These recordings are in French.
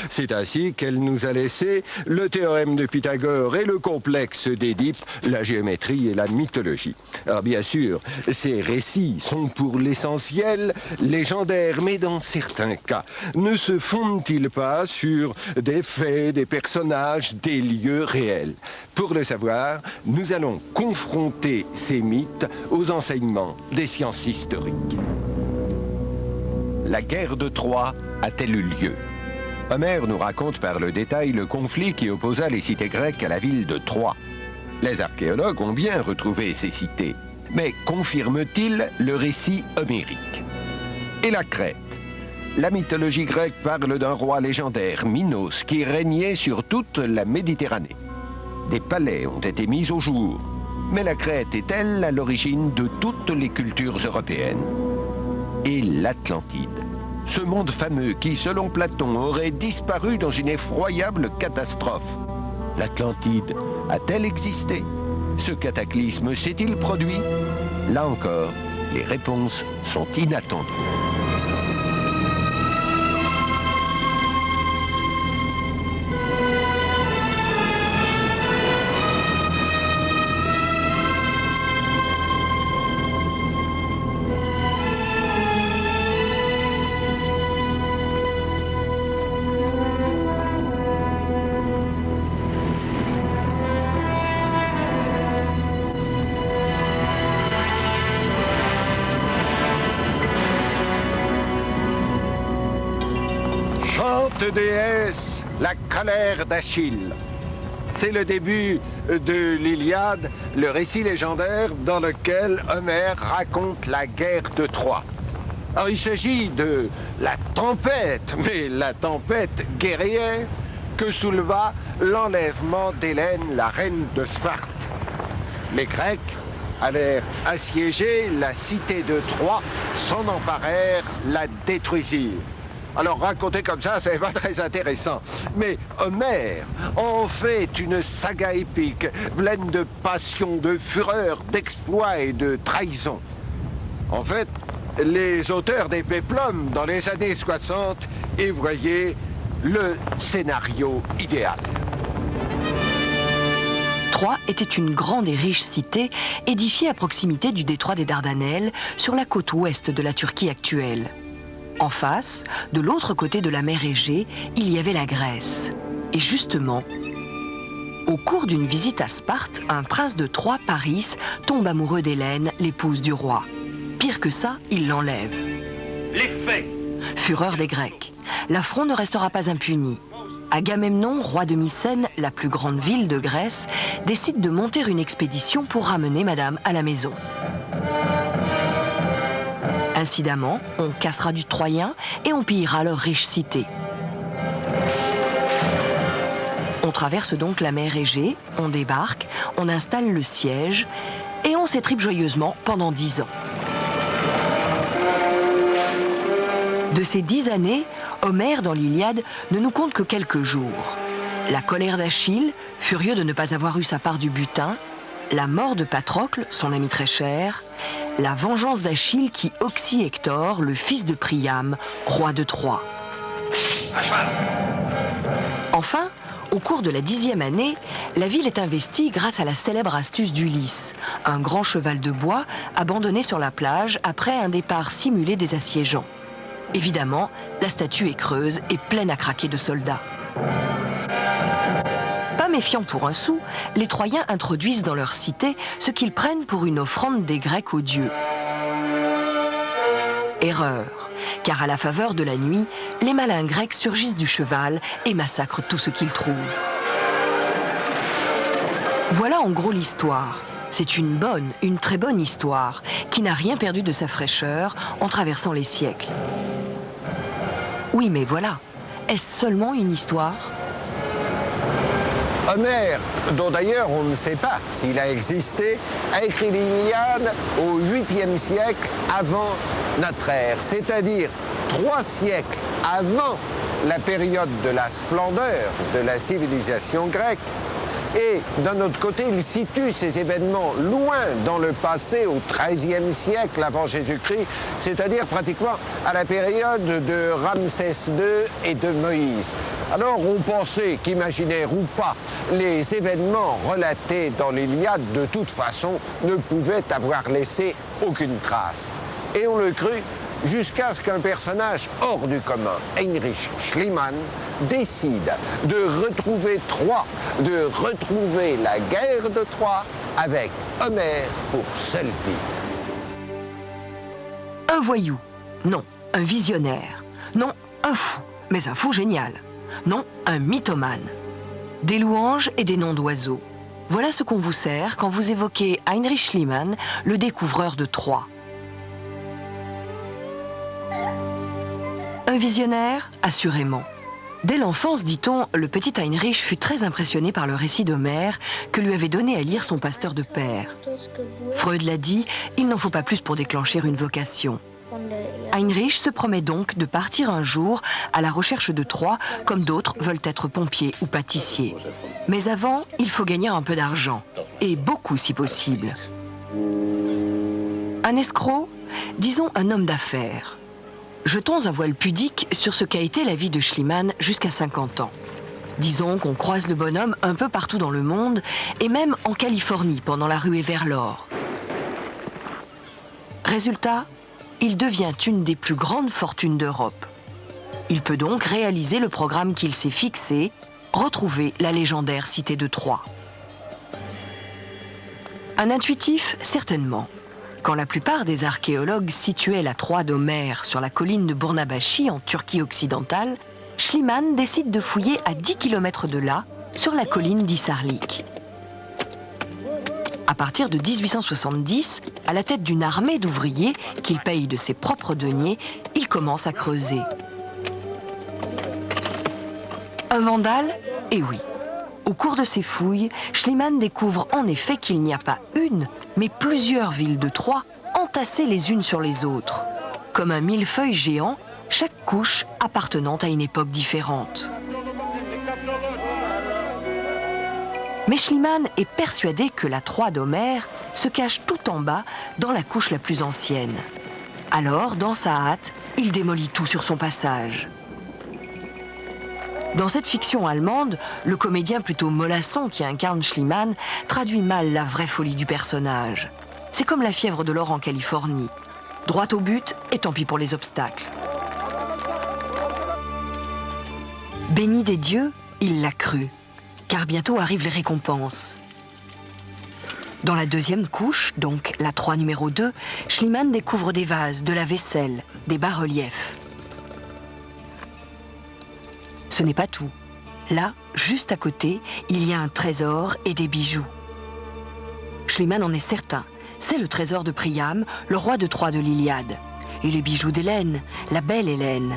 C'est ainsi qu'elle nous a laissé le théorème de Pythagore et le complexe d'Édipe, la géométrie et la mythologie. Alors bien sûr, ces récits sont pour l'essentiel légendaires, mais dans certains cas, ne se fondent-ils pas sur des faits, des personnages, des lieux réels? Pour le savoir, nous allons confronter ces mythes aux enseignements des sciences historiques. La guerre de Troie a-t-elle eu lieu? Homère nous raconte par le détail le conflit qui opposa les cités grecques à la ville de Troie. Les archéologues ont bien retrouvé ces cités, mais confirment-ils le récit homérique? Et la Crète? La mythologie grecque parle d'un roi légendaire, Minos, qui régnait sur toute la Méditerranée. Des palais ont été mis au jour, mais la Crète est-elle à l'origine de toutes les cultures européennes? Et l'Atlantide? Ce monde fameux qui, selon Platon, aurait disparu dans une effroyable catastrophe. L'Atlantide a-t-elle existé? Ce cataclysme s'est-il produit? Là encore, les réponses sont inattendues. Déesse, la colère d'Achille. C'est le début de l'Iliade, le récit légendaire dans lequel Homère raconte la guerre de Troie. Alors il s'agit de la tempête, mais la tempête guerrière que souleva l'enlèvement d'Hélène, la reine de Sparte. Les Grecs allèrent assiéger la cité de Troie, s'en emparèrent, la détruisirent. Alors, raconter comme ça, c'est pas très intéressant. Mais Homère en fait une saga épique, pleine de passion, de fureur, d'exploits et de trahison. En fait, les auteurs des péplums, dans les années 60, y voyaient le scénario idéal. Troie était une grande et riche cité, édifiée à proximité du détroit des Dardanelles, sur la côte ouest de la Turquie actuelle. En face, de l'autre côté de la mer Égée, il y avait la Grèce. Et justement, au cours d'une visite à Sparte, un prince de Troie, Paris, tombe amoureux d'Hélène, l'épouse du roi. Pire que ça, il l'enlève. Les faits. Fureur des Grecs. L'affront ne restera pas impuni. Agamemnon, roi de Mycène, la plus grande ville de Grèce, décide de monter une expédition pour ramener madame à la maison. Incidemment, on cassera du Troyen et on pillera leur riche cité. On traverse donc la mer Égée, on débarque, on installe le siège et on s'étripe joyeusement pendant 10 ans. De ces 10 années, Homère dans l'Iliade ne nous compte que quelques jours. La colère d'Achille, furieux de ne pas avoir eu sa part du butin, la mort de Patrocle, son ami très cher, la vengeance d'Achille qui oxy Hector, le fils de Priam, roi de Troie. À cheval. Enfin, au cours de la 10e année, la ville est investie grâce à la célèbre astuce d'Ulysse, un grand cheval de bois abandonné sur la plage après un départ simulé des assiégeants. Évidemment, la statue est creuse et pleine à craquer de soldats. Pas méfiants pour un sou, les Troyens introduisent dans leur cité ce qu'ils prennent pour une offrande des Grecs aux dieux. Erreur, car à la faveur de la nuit, les malins grecs surgissent du cheval et massacrent tout ce qu'ils trouvent. Voilà en gros l'histoire. C'est une très bonne histoire, qui n'a rien perdu de sa fraîcheur en traversant les siècles. Oui, mais voilà, est-ce seulement une histoire ? Homère, dont d'ailleurs on ne sait pas s'il a existé, a écrit l'Iliade au 8e siècle avant notre ère, c'est-à-dire 3 siècles avant la période de la splendeur de la civilisation grecque. Et d'un autre côté, il situe ces événements loin dans le passé, au XIIIe siècle avant Jésus-Christ, c'est-à-dire pratiquement à la période de Ramsès II et de Moïse. Alors on pensait qu'imaginaire ou pas, les événements relatés dans l'Iliade, de toute façon, ne pouvaient avoir laissé aucune trace. Et on le crut jusqu'à ce qu'un personnage hors du commun, Heinrich Schliemann, décide de retrouver Troie, de retrouver la guerre de Troie avec Homère pour seul titre. Un voyou. Non, un visionnaire. Non, un fou, mais un fou génial. Non, un mythomane. Des louanges et des noms d'oiseaux. Voilà ce qu'on vous sert quand vous évoquez Heinrich Schliemann, le découvreur de Troie. Un visionnaire, assurément. Dès l'enfance, dit-on, le petit Heinrich fut très impressionné par le récit d'Homère que lui avait donné à lire son pasteur de père. Freud l'a dit, il n'en faut pas plus pour déclencher une vocation. Heinrich se promet donc de partir un jour à la recherche de Troie, comme d'autres veulent être pompiers ou pâtissiers. Mais avant, il faut gagner un peu d'argent, et beaucoup si possible. Un escroc, disons un homme d'affaires. Jetons un voile pudique sur ce qu'a été la vie de Schliemann jusqu'à 50 ans. Disons qu'on croise le bonhomme un peu partout dans le monde, et même en Californie pendant la ruée vers l'or. Résultat, il devient une des plus grandes fortunes d'Europe. Il peut donc réaliser le programme qu'il s'est fixé, retrouver la légendaire cité de Troie. Un intuitif, certainement. Quand la plupart des archéologues situaient la Troie d'Homère sur la colline de Bournabashi en Turquie occidentale, Schliemann décide de fouiller à 10 km de là, sur la colline d'Issarlik. À partir de 1870, à la tête d'une armée d'ouvriers qu'il paye de ses propres deniers, il commence à creuser. Un vandale? Eh oui. Au cours de ses fouilles, Schliemann découvre en effet qu'il n'y a pas une, mais plusieurs villes de Troie entassées les unes sur les autres. Comme un millefeuille géant, chaque couche appartenant à une époque différente. Mais Schliemann est persuadé que la Troie d'Homère se cache tout en bas dans la couche la plus ancienne. Alors, dans sa hâte, il démolit tout sur son passage. Dans cette fiction allemande, le comédien plutôt mollasson qui incarne Schliemann traduit mal la vraie folie du personnage. C'est comme la fièvre de l'or en Californie. Droit au but et tant pis pour les obstacles. Béni des dieux, il l'a cru, car bientôt arrivent les récompenses. Dans la deuxième couche, donc la Troie numéro 2, Schliemann découvre des vases, de la vaisselle, des bas-reliefs. Ce n'est pas tout. Là, juste à côté, il y a un trésor et des bijoux. Schliemann en est certain. C'est le trésor de Priam, le roi de Troie de l'Iliade. Et les bijoux d'Hélène, la belle Hélène.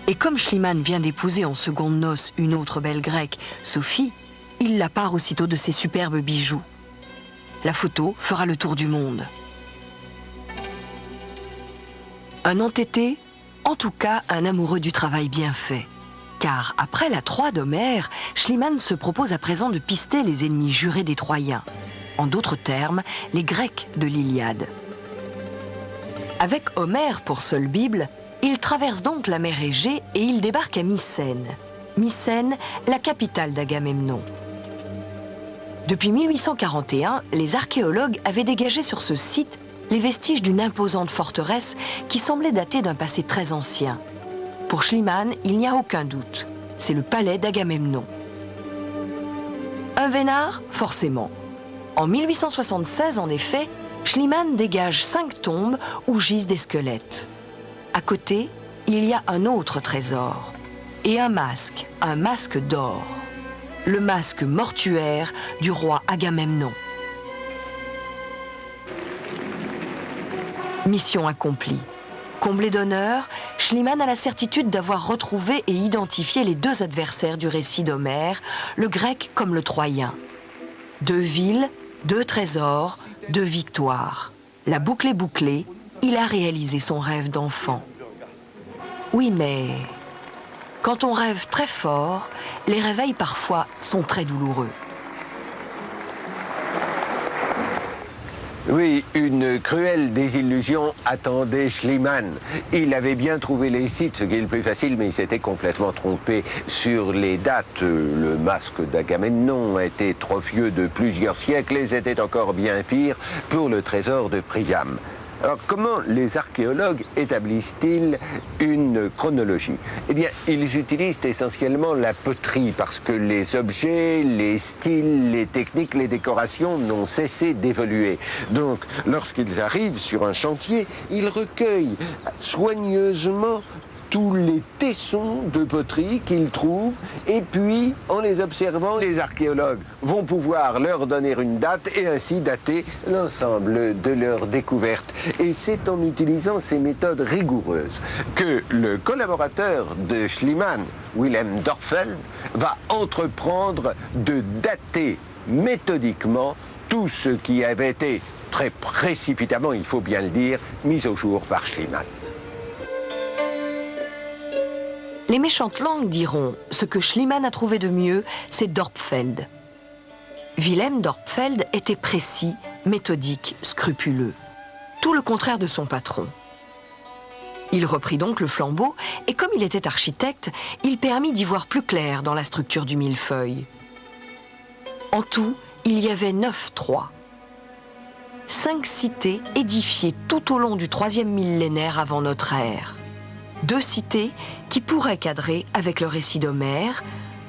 Et comme Schliemann vient d'épouser en secondes noces une autre belle grecque, Sophie, il la part aussitôt de ses superbes bijoux. La photo fera le tour du monde. Un entêté, en tout cas un amoureux du travail bien fait. Car après la Troie d'Homère, Schliemann se propose à présent de pister les ennemis jurés des Troyens. En d'autres termes, les Grecs de l'Iliade. Avec Homère pour seule Bible, il traverse donc la mer Égée et il débarque à Mycène. Mycène, la capitale d'Agamemnon. Depuis 1841, les archéologues avaient dégagé sur ce site les vestiges d'une imposante forteresse qui semblait dater d'un passé très ancien. Pour Schliemann, il n'y a aucun doute. C'est le palais d'Agamemnon. Un vénard, forcément. En 1876, en effet, Schliemann dégage 5 tombes où gisent des squelettes. À côté, il y a un autre trésor. Et un masque d'or. Le masque mortuaire du roi Agamemnon. Mission accomplie. Comblé d'honneur, Schliemann a la certitude d'avoir retrouvé et identifié les 2 adversaires du récit d'Homère, le grec comme le troyen. 2 villes, 2 trésors, 2 victoires. La boucle est bouclée, il a réalisé son rêve d'enfant. Oui, mais Quand on rêve très fort, les réveils parfois sont très douloureux. Oui, une cruelle désillusion attendait Schliemann. Il avait bien trouvé les sites, ce qui est le plus facile, mais il s'était complètement trompé sur les dates. Le masque d'Agamemnon était trop vieux de plusieurs siècles et c'était encore bien pire pour le trésor de Priam. Alors, comment les archéologues établissent-ils une chronologie? Eh bien, ils utilisent essentiellement la poterie parce que les objets, les styles, les techniques, les décorations n'ont cessé d'évoluer. Donc, lorsqu'ils arrivent sur un chantier, ils recueillent soigneusement tous les tessons de poterie qu'ils trouvent, et puis, en les observant, les archéologues vont pouvoir leur donner une date et ainsi dater l'ensemble de leurs découvertes. Et c'est en utilisant ces méthodes rigoureuses que le collaborateur de Schliemann, Wilhelm Dörpfeld, va entreprendre de dater méthodiquement tout ce qui avait été très précipitamment, il faut bien le dire, mis au jour par Schliemann. Les méchantes langues diront ce que Schliemann a trouvé de mieux, c'est Dörpfeld. Wilhelm Dörpfeld était précis, méthodique, scrupuleux. Tout le contraire de son patron. Il reprit donc le flambeau et comme il était architecte, il permit d'y voir plus clair dans la structure du millefeuille. En tout, il y avait 9 troies. 5 cités édifiées tout au long du 3e millénaire avant notre ère. 2 cités qui pourraient cadrer avec le récit d'Homère,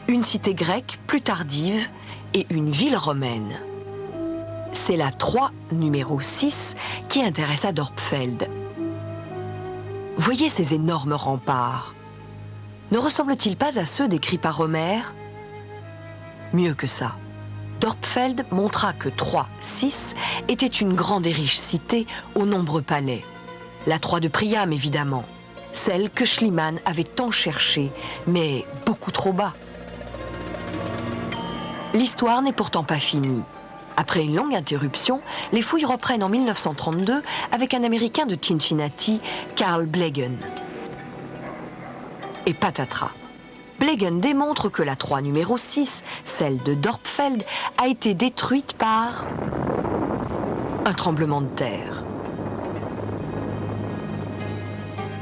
une cité grecque plus tardive et une ville romaine. C'est la Troie numéro 6 qui intéressa Dörpfeld. Voyez ces énormes remparts. Ne ressemblent-ils pas à ceux décrits par Homère? Mieux que ça. Dörpfeld montra que Troie 6 était une grande et riche cité aux nombreux palais. La Troie de Priam, évidemment. Celle que Schliemann avait tant cherchée, mais beaucoup trop bas. L'histoire n'est pourtant pas finie. Après une longue interruption, les fouilles reprennent en 1932 avec un Américain de Cincinnati, Carl Blegen. Et patatras. Blegen démontre que la Troie numéro 6, celle de Dörpfeld, a été détruite par un tremblement de terre.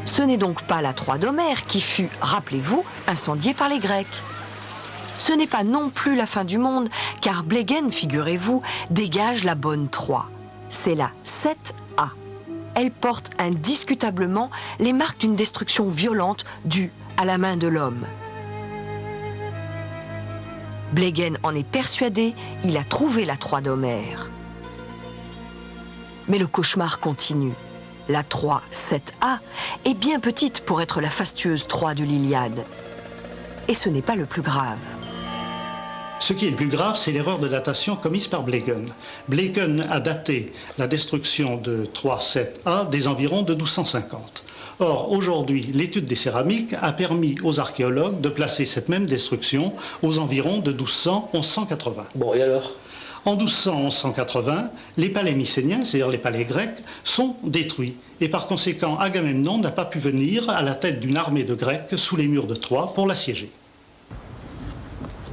Ce n'est donc pas la Troie d'Homère qui fut, rappelez-vous, incendiée par les Grecs. Ce n'est pas non plus la fin du monde, car Blegen, figurez-vous, dégage la bonne Troie. C'est la 7A. Elle porte indiscutablement les marques d'une destruction violente due à la main de l'homme. Blegen en est persuadé, il a trouvé la Troie d'Homère. Mais le cauchemar continue. La Troie 7A est bien petite pour être la fastueuse Troie de l'Iliade. Et ce n'est pas le plus grave. Ce qui est le plus grave, c'est l'erreur de datation commise par Blegen. Blegen a daté la destruction de Troie 7A des environs de 1250. Or, aujourd'hui, l'étude des céramiques a permis aux archéologues de placer cette même destruction aux environs de 1200-1180. Bon, et alors ? En 1200-1180, les palais mycéniens, c'est-à-dire les palais grecs, sont détruits. Et par conséquent, Agamemnon n'a pas pu venir à la tête d'une armée de Grecs sous les murs de Troie pour l'assiéger.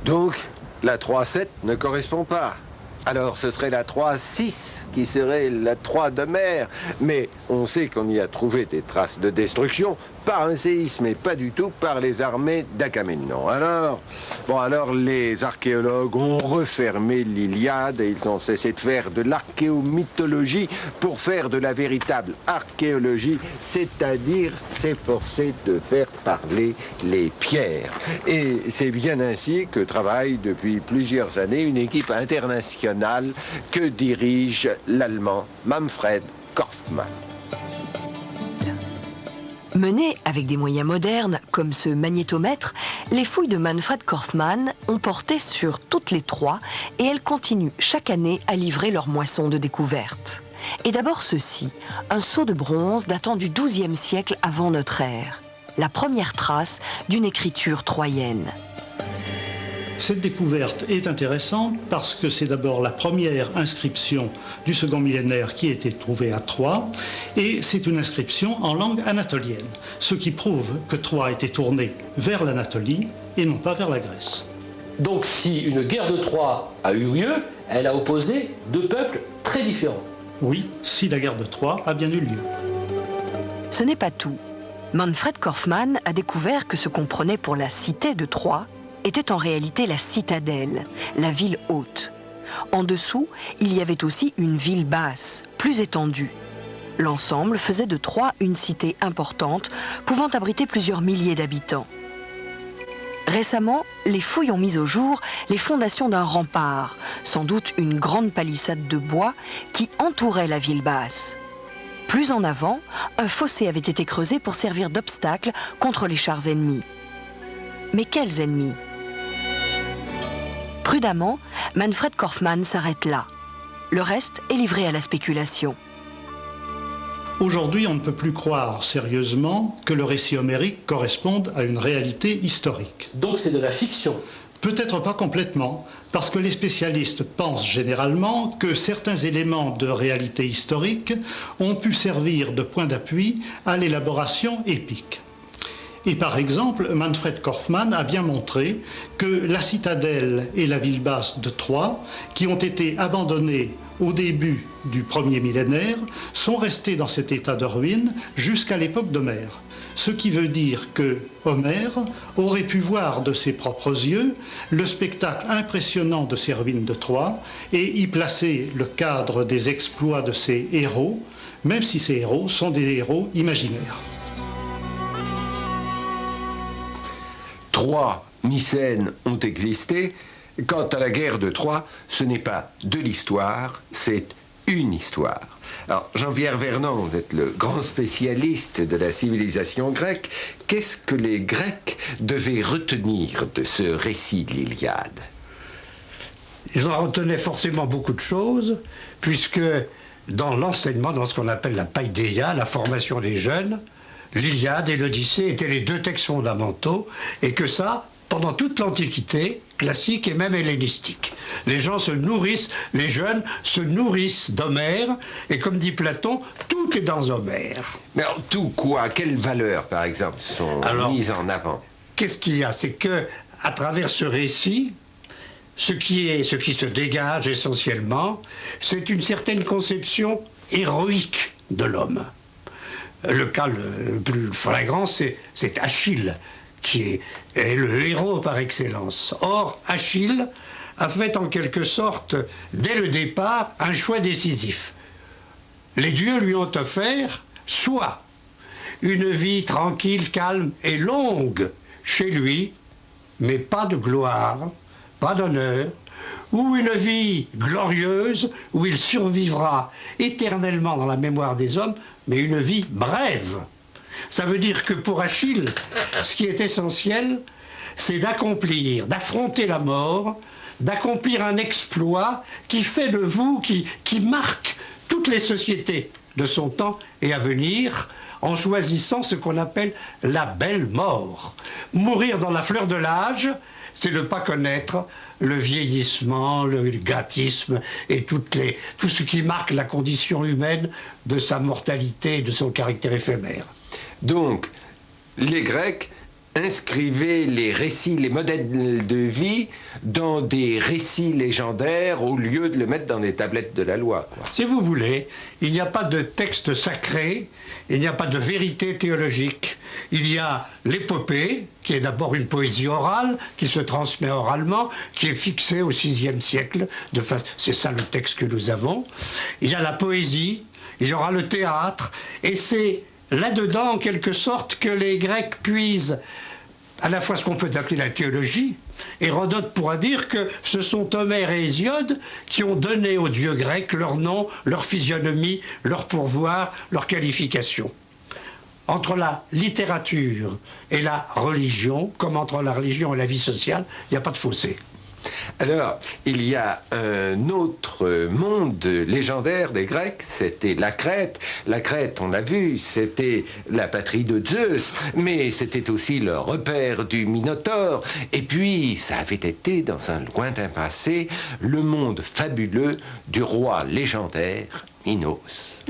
Donc, la 3-7 ne correspond pas. Alors ce serait la 3-6 qui serait la Troie d'Homère. Mais on sait qu'on y a trouvé des traces de destruction par un séisme et pas du tout par les armées d'Agamemnon. Alors les archéologues ont refermé l'Iliade et ils ont cessé de faire de l'archéomythologie pour faire de la véritable archéologie, c'est-à-dire s'efforcer de faire parler les pierres. Et c'est bien ainsi que travaille depuis plusieurs années une équipe internationale que dirige l'Allemand Manfred Korfmann. Menées avec des moyens modernes, comme ce magnétomètre, les fouilles de Manfred Korfmann ont porté sur toutes les Troies et elles continuent chaque année à livrer leur moisson de découvertes. Et d'abord ceci, un sceau de bronze datant du XIIe siècle avant notre ère, la première trace d'une écriture troyenne. Cette découverte est intéressante parce que c'est d'abord la première inscription du second millénaire qui a été trouvée à Troie, et c'est une inscription en langue anatolienne, ce qui prouve que Troie était tournée vers l'Anatolie et non pas vers la Grèce. Donc si une guerre de Troie a eu lieu, elle a opposé deux peuples très différents. Oui, si la guerre de Troie a bien eu lieu. Ce n'est pas tout. Manfred Korfmann a découvert que ce qu'on prenait pour la cité de Troie était en réalité la citadelle, la ville haute. En dessous, il y avait aussi une ville basse, plus étendue. L'ensemble faisait de Troie une cité importante, pouvant abriter plusieurs milliers d'habitants. Récemment, les fouilles ont mis au jour les fondations d'un rempart, sans doute une grande palissade de bois qui entourait la ville basse. Plus en avant, un fossé avait été creusé pour servir d'obstacle contre les chars ennemis. Mais quels ennemis? Prudemment, Manfred Korfmann s'arrête là. Le reste est livré à la spéculation. Aujourd'hui, on ne peut plus croire sérieusement que le récit homérique corresponde à une réalité historique. Donc c'est de la fiction. Peut-être pas complètement, parce que les spécialistes pensent généralement que certains éléments de réalité historique ont pu servir de point d'appui à l'élaboration épique. Et par exemple, Manfred Korfmann a bien montré que la citadelle et la ville basse de Troie, qui ont été abandonnées au début du premier millénaire, sont restées dans cet état de ruine jusqu'à l'époque d'Homère. Ce qui veut dire que Homère aurait pu voir de ses propres yeux le spectacle impressionnant de ces ruines de Troie et y placer le cadre des exploits de ses héros, même si ces héros sont des héros imaginaires. Troie, Mycène ont existé. Quant à la guerre de Troie, ce n'est pas de l'histoire, c'est une histoire. Alors, Jean-Pierre Vernant, vous êtes le grand spécialiste de la civilisation grecque. Qu'est-ce que les Grecs devaient retenir de ce récit de l'Iliade? Ils en retenaient forcément beaucoup de choses, puisque dans l'enseignement, dans ce qu'on appelle la paideia, la formation des jeunes, l'Iliade et l'Odyssée étaient les deux textes fondamentaux, et que ça, pendant toute l'Antiquité, classique et même hellénistique. Les gens se nourrissent, les jeunes se nourrissent d'Homère, et comme dit Platon, tout est dans Homère. Mais alors, tout quoi? Quelles valeurs, par exemple, sont mises en avant? Qu'est-ce qu'il y a? C'est que, à travers ce récit, ce qui se dégage essentiellement, c'est une certaine conception héroïque de l'homme. Le cas le plus flagrant, c'est Achille, qui est le héros par excellence. Or, Achille a fait en quelque sorte, dès le départ, un choix décisif. Les dieux lui ont offert soit une vie tranquille, calme et longue chez lui, mais pas de gloire, pas d'honneur, ou une vie glorieuse où il survivra éternellement dans la mémoire des hommes, mais une vie brève. Ça veut dire que pour Achille, ce qui est essentiel, c'est d'accomplir, d'affronter la mort, d'accomplir un exploit qui fait de vous, qui marque toutes les sociétés de son temps et à venir, en choisissant ce qu'on appelle la belle mort. Mourir dans la fleur de l'âge, c'est ne pas connaître le vieillissement, le gâtisme et tout ce qui marque la condition humaine de sa mortalité et de son caractère éphémère. Donc, les Grecs inscrivaient les récits, les modèles de vie dans des récits légendaires au lieu de le mettre dans des tablettes de la loi, quoi. Si vous voulez, il n'y a pas de texte sacré, il n'y a pas de vérité théologique. Il y a l'épopée, qui est d'abord une poésie orale, qui se transmet oralement, qui est fixée au VIe siècle. C'est ça le texte que nous avons. Il y a la poésie, il y aura le théâtre, et c'est là-dedans, en quelque sorte, que les Grecs puisent à la fois ce qu'on peut appeler la théologie. Hérodote pourra dire que ce sont Homère et Hésiode qui ont donné aux dieux grecs leur nom, leur physionomie, leur pourvoir, leur qualification. Entre la littérature et la religion, comme entre la religion et la vie sociale, il n'y a pas de fossé. Alors, il y a un autre monde légendaire des Grecs, c'était la Crète. La Crète, on l'a vu, c'était la patrie de Zeus, mais c'était aussi le repère du Minotaure. Et puis, ça avait été, dans un lointain passé, le monde fabuleux du roi légendaire Minos.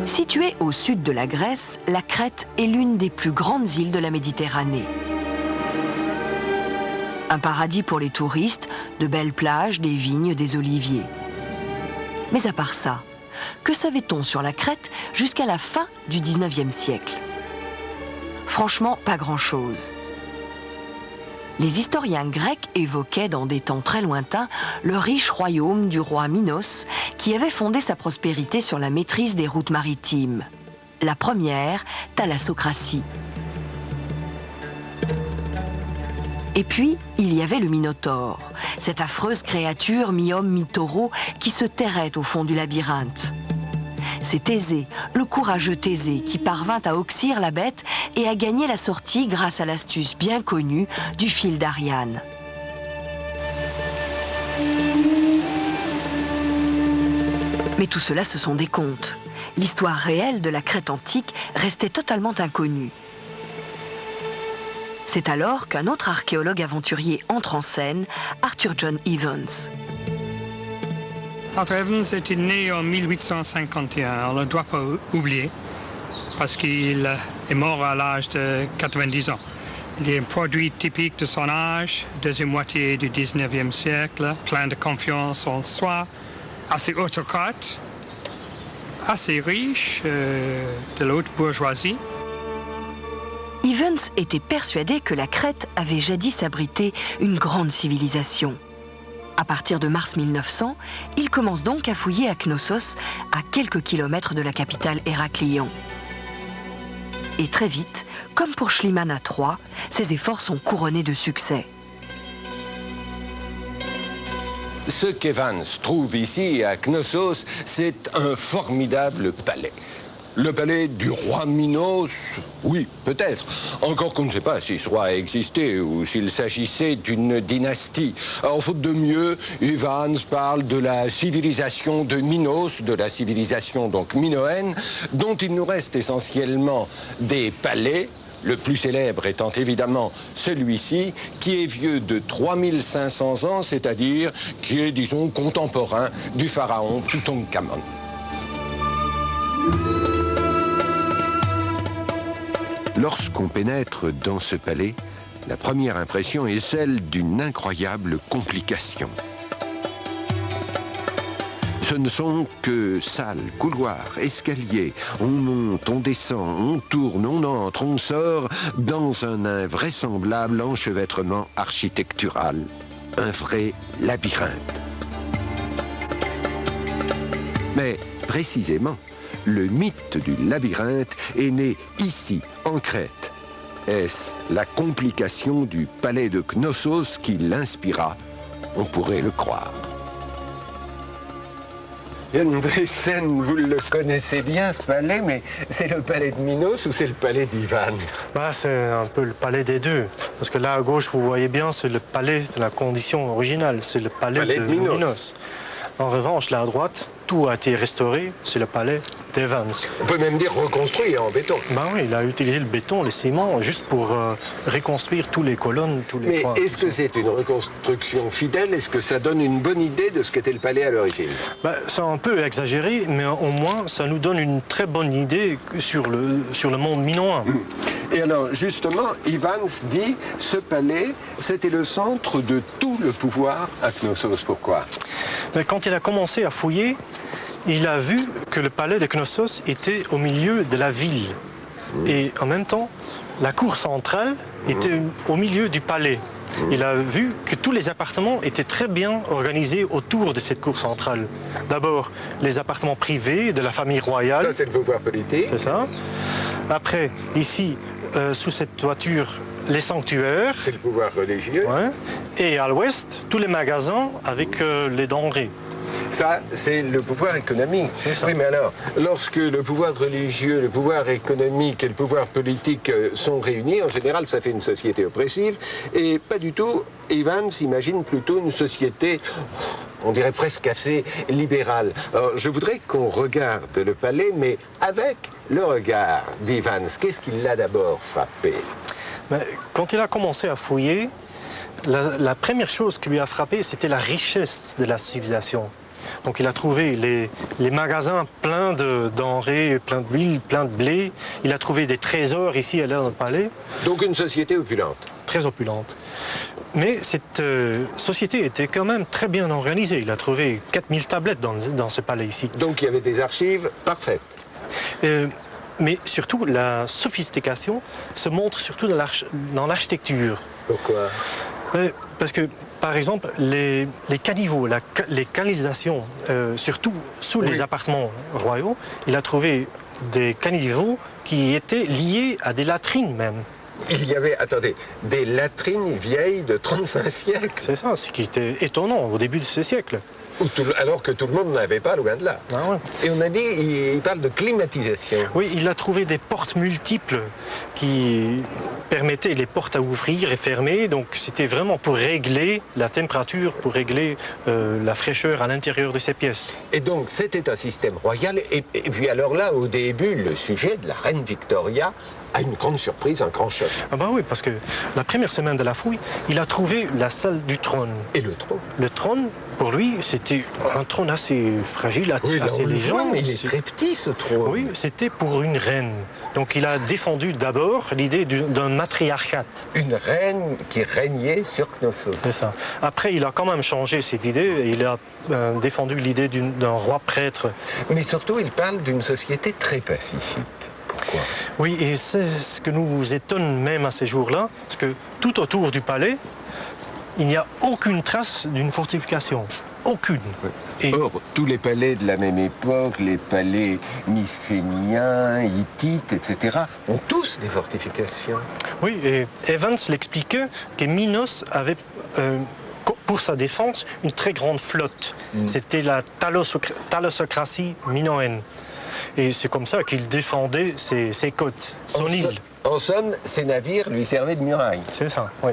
Située au sud de la Grèce, la Crète est l'une des plus grandes îles de la Méditerranée. Un paradis pour les touristes, de belles plages, des vignes, des oliviers. Mais à part ça, que savait-on sur la Crète jusqu'à la fin du 19e siècle? Franchement, pas grand-chose. Les historiens grecs évoquaient dans des temps très lointains le riche royaume du roi Minos qui avait fondé sa prospérité sur la maîtrise des routes maritimes. La première, Thalassocratie. Et puis, il y avait le Minotaure, cette affreuse créature mi-homme mi-taureau qui se terrait au fond du labyrinthe. C'est Thésée, le courageux Thésée, qui parvint à oxyre la bête et à gagner la sortie grâce à l'astuce bien connue du fil d'Ariane. Mais tout cela, ce sont des contes. L'histoire réelle de la Crète antique restait totalement inconnue. C'est alors qu'un autre archéologue aventurier entre en scène, Arthur John Evans. Arthur Evans était né en 1851, on ne doit pas oublier, parce qu'il est mort à l'âge de 90 ans. Il est un produit typique de son âge, deuxième moitié du 19e siècle, plein de confiance en soi, assez autocrate, assez riche, de la haute bourgeoisie. Evans était persuadé que la Crète avait jadis abrité une grande civilisation. À partir de mars 1900, il commence donc à fouiller à Knossos, à quelques kilomètres de la capitale Héraclion. Et très vite, comme pour Schliemann à Troie, ses efforts sont couronnés de succès. Ce qu'Evans trouve ici à Knossos, c'est un formidable palais. Le palais du roi Minos, oui, peut-être. Encore qu'on ne sait pas si ce roi a existé ou s'il s'agissait d'une dynastie. En faute de mieux, Evans parle de la civilisation de Minos, de la civilisation donc minoenne, dont il nous reste essentiellement des palais, le plus célèbre étant évidemment celui-ci, qui est vieux de 3500 ans, c'est-à-dire qui est, disons, contemporain du pharaon Toutankhamon. Lorsqu'on pénètre dans ce palais, la première impression est celle d'une incroyable complication. Ce ne sont que salles, couloirs, escaliers. On monte, on descend, on tourne, on entre, on sort dans un invraisemblable enchevêtrement architectural. Un vrai labyrinthe. Mais précisément, le mythe du labyrinthe est né ici, en Crète. Est-ce la complication du palais de Knossos qui l'inspira? On pourrait le croire. Jan Driessen, vous le connaissez bien, ce palais, mais c'est le palais de Minos ou c'est le palais d'Evans? C'est un peu le palais des deux. Parce que là, à gauche, vous voyez bien, c'est le palais de la condition originale. C'est le palais de Minos. En revanche, là à droite, tout a été restauré, c'est le palais d'Evans. On peut même dire reconstruit en béton. Oui, il a utilisé le béton, le ciment, juste pour reconstruire toutes les colonnes, tous les points. Mais est-ce que c'est une reconstruction fidèle? Est-ce que ça donne une bonne idée de ce qu'était le palais à l'origine? C'est un peu exagéré, mais au moins, ça nous donne une très bonne idée sur le monde minoen. Et alors, justement, Evans dit, ce palais, c'était le centre de tout le pouvoir à Knossos. Pourquoi? Quand il a commencé à fouiller, il a vu que le palais de Knossos était au milieu de la ville. Et en même temps, la cour centrale était au milieu du palais. Il a vu que tous les appartements étaient très bien organisés autour de cette cour centrale. D'abord, les appartements privés de la famille royale. Ça, c'est le pouvoir politique. C'est ça. Après, ici, sous cette toiture, les sanctuaires. C'est le pouvoir religieux. Ouais. Et à l'ouest, tous les magasins avec les denrées. Ça, c'est le pouvoir économique. C'est ça. Oui, mais alors, lorsque le pouvoir religieux, le pouvoir économique et le pouvoir politique sont réunis, en général, ça fait une société oppressive. Et pas du tout. Evans imagine plutôt une société, on dirait presque assez libérale. Alors, je voudrais qu'on regarde le palais, mais avec le regard d'Evans. Qu'est-ce qui l'a d'abord frappé? Mais quand il a commencé à fouiller, la première chose qui lui a frappé, c'était la richesse de la civilisation. Donc il a trouvé les magasins pleins de denrées, pleins d'huile, pleins de blé. Il a trouvé des trésors ici à l'heure du palais. Donc une société opulente. Très opulente. Mais cette société était quand même très bien organisée. Il a trouvé 4000 tablettes dans ce palais ici. Donc il y avait des archives parfaites. Mais surtout, la sophistication se montre surtout dans l'architecture. Pourquoi? Parce que, par exemple, les caniveaux, les canalisations, surtout sous les appartements royaux, il a trouvé des caniveaux qui étaient liés à des latrines même. Il y avait, attendez, des latrines vieilles de 35 siècles. C'est ça, ce qui était étonnant au début de ce siècle. Alors que tout le monde n'avait pas, loin de là. Ah ouais. Et on a dit, il parle de climatisation. Oui, il a trouvé des portes multiples qui permettaient les portes à ouvrir et fermer. Donc c'était vraiment pour régler la température, pour régler la fraîcheur à l'intérieur de ces pièces. Et donc c'était un système royal. Et puis alors là, au début, le sujet de la reine Victoria a une grande surprise, un grand choc. Ah bah oui, parce que la première semaine de la fouille, il a trouvé la salle du trône. Et le trône? Le trône, pour lui, c'était un trône assez fragile, assez léger. Mais il est très petit, ce trône. Oui, c'était pour une reine. Donc il a défendu d'abord l'idée d'un matriarcat. Une reine qui régnait sur Knossos. C'est ça. Après, il a quand même changé cette idée et il a défendu l'idée d'un roi prêtre. Mais surtout, il parle d'une société très pacifique. Pourquoi? Oui, et c'est ce que nous étonne même à ces jours-là, parce que tout autour du palais, il n'y a aucune trace d'une fortification. Aucune. Oui. Or, tous les palais de la même époque, les palais mycéniens, hittites, etc., ont tous des fortifications. Oui, et Evans l'expliquait que Minos avait, pour sa défense, une très grande flotte. C'était la thalassocratie minoenne. Et c'est comme ça qu'il défendait ses côtes, son île. En somme, ces navires lui servaient de muraille. C'est ça, oui.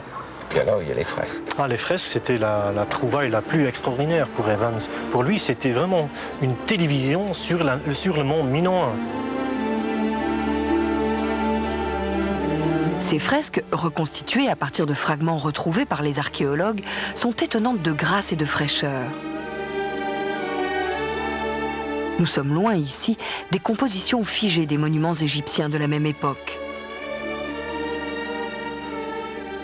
Puis alors, il y a les fresques. Ah, les fresques, c'était la trouvaille la plus extraordinaire pour Evans. Pour lui, c'était vraiment une télévision sur le monde minoen. Ces fresques, reconstituées à partir de fragments retrouvés par les archéologues, sont étonnantes de grâce et de fraîcheur. Nous sommes loin ici des compositions figées des monuments égyptiens de la même époque.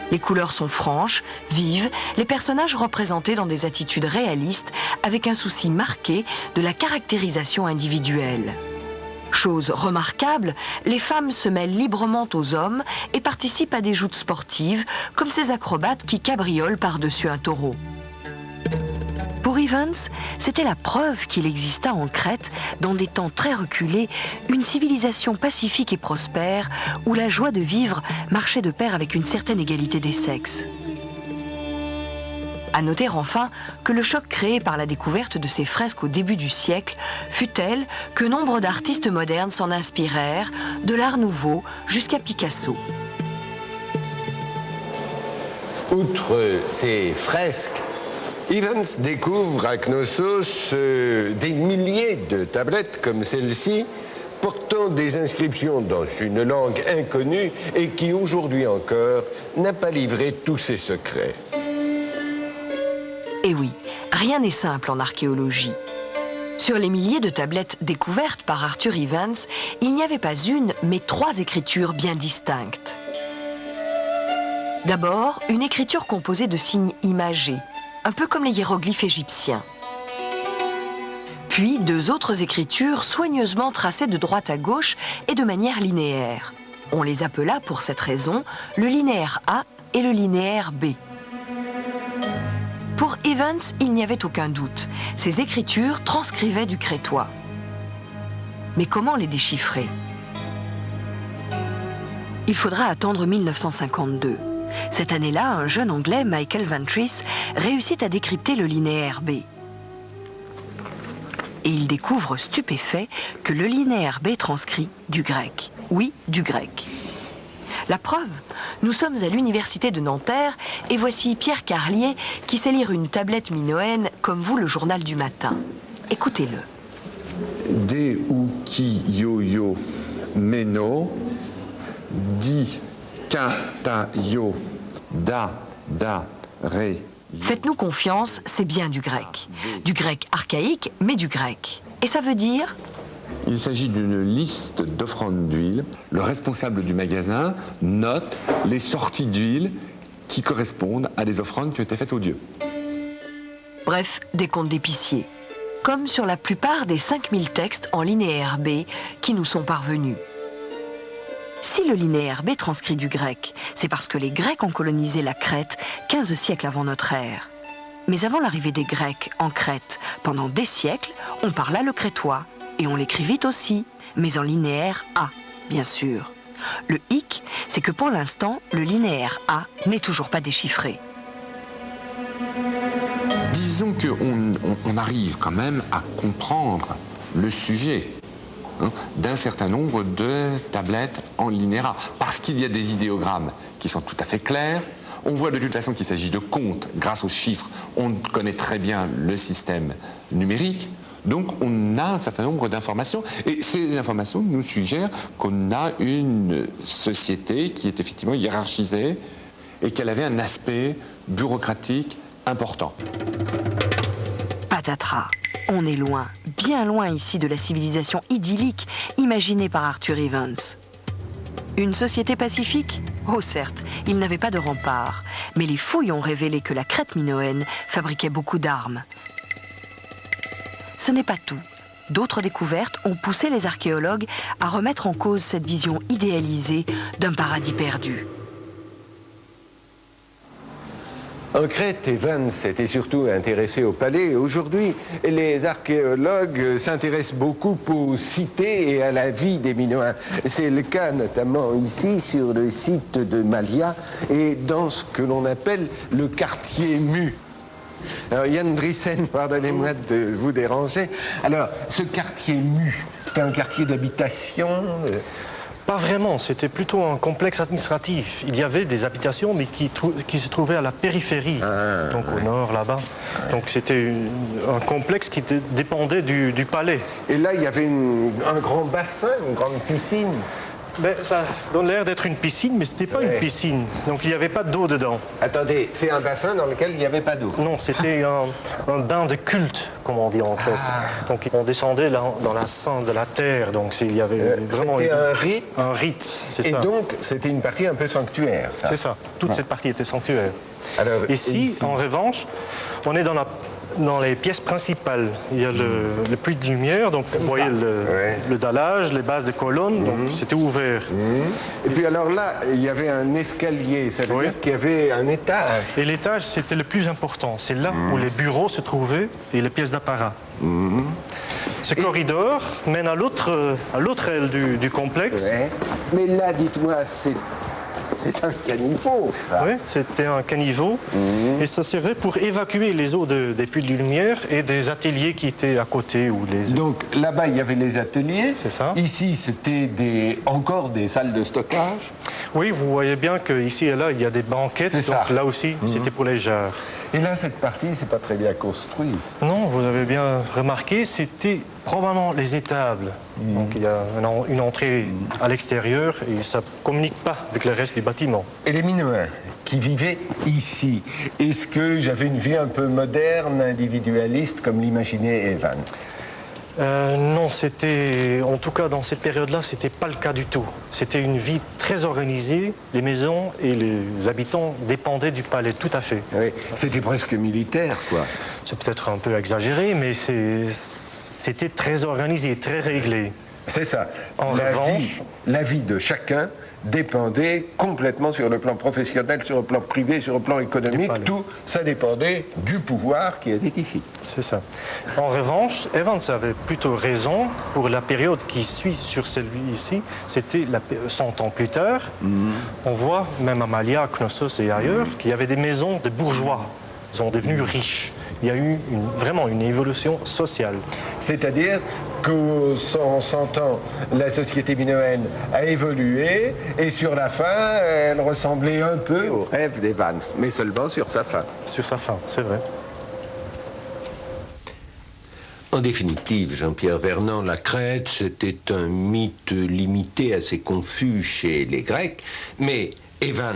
Les couleurs sont franches, vives, les personnages représentés dans des attitudes réalistes avec un souci marqué de la caractérisation individuelle. Chose remarquable, les femmes se mêlent librement aux hommes et participent à des joutes sportives comme ces acrobates qui cabriolent par-dessus un taureau. Pour Evans, c'était la preuve qu'il exista en Crète, dans des temps très reculés, une civilisation pacifique et prospère où la joie de vivre marchait de pair avec une certaine égalité des sexes. À noter enfin que le choc créé par la découverte de ces fresques au début du siècle fut tel que nombre d'artistes modernes s'en inspirèrent, de l'Art nouveau jusqu'à Picasso. Outre ces fresques, Evans découvre à Knossos des milliers de tablettes comme celle-ci, portant des inscriptions dans une langue inconnue et qui aujourd'hui encore n'a pas livré tous ses secrets. Et oui, rien n'est simple en archéologie. Sur les milliers de tablettes découvertes par Arthur Evans, il n'y avait pas une, mais 3 écritures bien distinctes. D'abord, une écriture composée de signes imagés, un peu comme les hiéroglyphes égyptiens. Puis 2 autres écritures soigneusement tracées de droite à gauche et de manière linéaire. On les appela pour cette raison le linéaire A et le linéaire B. Pour Evans, il n'y avait aucun doute. Ces écritures transcrivaient du crétois. Mais comment les déchiffrer? Il faudra attendre 1952. Cette année-là, un jeune Anglais, Michael Ventris, réussit à décrypter le linéaire B. Et il découvre stupéfait que le linéaire B transcrit du grec. Oui, du grec. La preuve, nous sommes à l'université de Nanterre et voici Pierre Carlier qui sait lire une tablette minoenne comme vous le journal du matin. Écoutez-le. De ou ki yo yo meno, di ka ta yo da ré. Faites-nous confiance, c'est bien du grec. Du grec archaïque, mais du grec. Et ça veut dire... Il s'agit d'une liste d'offrandes d'huile. Le responsable du magasin note les sorties d'huile qui correspondent à des offrandes qui ont été faites aux dieux. Bref, des comptes d'épicier. Comme sur la plupart des 5000 textes en linéaire B qui nous sont parvenus. Si le linéaire B transcrit du grec, c'est parce que les Grecs ont colonisé la Crète 15 siècles avant notre ère. Mais avant l'arrivée des Grecs en Crète, pendant des siècles, on parla le crétois. Et on l'écrivit aussi, mais en linéaire A, bien sûr. Le hic, c'est que pour l'instant, le linéaire A n'est toujours pas déchiffré. Disons qu'on arrive quand même à comprendre le sujet d'un certain nombre de tablettes en linéaire A, parce qu'il y a des idéogrammes qui sont tout à fait clairs. On voit de toute façon qu'il s'agit de comptes. Grâce aux chiffres, on connaît très bien le système numérique. Donc on a un certain nombre d'informations et ces informations nous suggèrent qu'on a une société qui est effectivement hiérarchisée et qu'elle avait un aspect bureaucratique important. Patatras, on est loin, bien loin ici de la civilisation idyllique imaginée par Arthur Evans. Une société pacifique ? Oh certes, il n'avait pas de rempart, mais les fouilles ont révélé que la Crète minoenne fabriquait beaucoup d'armes. Ce n'est pas tout. D'autres découvertes ont poussé les archéologues à remettre en cause cette vision idéalisée d'un paradis perdu. En Crète, Evans s'était surtout intéressé au palais. Aujourd'hui, les archéologues s'intéressent beaucoup aux cités et à la vie des Minoens. C'est le cas notamment ici, sur le site de Malia, et dans ce que l'on appelle le quartier mu. Alors, Yann Driessen, pardonnez-moi de vous déranger. Alors, ce quartier mu, c'était un quartier d'habitation Pas vraiment, c'était plutôt un complexe administratif. Il y avait des habitations, mais qui se trouvaient à la périphérie, donc au nord, là-bas. Donc c'était un complexe qui dépendait du palais. Et là, il y avait un grand bassin, une grande piscine. Mais ça donne l'air d'être une piscine, mais ce n'était pas une piscine. Donc il n'y avait pas d'eau dedans. Attendez, c'est un bassin dans lequel il n'y avait pas d'eau? Non, c'était un bain de culte, comme on dit en fait. Donc on descendait là, dans la cendre de la terre. Donc il y avait vraiment... C'était un rite? Un rite, c'est ça. Et donc c'était une partie un peu sanctuaire, ça? C'est ça. Toute cette partie était sanctuaire. Alors, ici, en revanche, on est dans les pièces principales. Il y a le puits de lumière, donc vous voyez le dallage, les bases des colonnes, donc c'était ouvert. Et puis alors là, il y avait un escalier, ça veut dire qu'il y avait un étage. Et l'étage, c'était le plus important. C'est là où les bureaux se trouvaient et les pièces d'apparat. Ce corridor mène à l'autre aile du complexe. Mais là, dites-moi, c'est un caniveau. Oui, c'était un caniveau. Et ça servait pour évacuer les eaux des puits de lumière et des ateliers qui étaient à côté. Donc là-bas, il y avait les ateliers. C'est ça. Ici, c'était encore des salles de stockage. Oui, vous voyez bien qu'ici et là, il y a des banquettes. C'est ça. Donc là aussi, c'était pour les jarres. Et là, cette partie, c'est pas très bien construit. Non, vous avez bien remarqué, c'était probablement les étables. Donc il y a une entrée à l'extérieur et ça ne communique pas avec le reste du bâtiment. Et les Minoens qui vivaient ici, est-ce que j'avais une vie un peu moderne, individualiste, comme l'imaginait Evans? Non, c'était, en tout cas dans cette période-là, c'était pas le cas du tout. C'était une vie très organisée. Les maisons et les habitants dépendaient du palais, tout à fait. Oui, c'était presque militaire, quoi. C'est peut-être un peu exagéré, mais c'était très organisé, très réglé. C'est ça. En revanche, la vie de chacun dépendait complètement sur le plan professionnel, sur le plan privé, sur le plan économique. Tout ça dépendait du pouvoir qui était ici. C'est ça. En revanche, Evans avait plutôt raison pour la période qui suit sur celui-ci. C'était 100 ans plus tard. On voit, même à Malia, Knossos et ailleurs, qu'il y avait des maisons de bourgeois sont devenus riches. Il y a eu vraiment une évolution sociale. C'est-à-dire qu'en 100 ans, la société minoenne a évolué et sur la fin, elle ressemblait un peu au rêve d'Evans, mais seulement sur sa fin. Sur sa fin, c'est vrai. En définitive, Jean-Pierre Vernant, la Crète, c'était un mythe limité, assez confus chez les Grecs, mais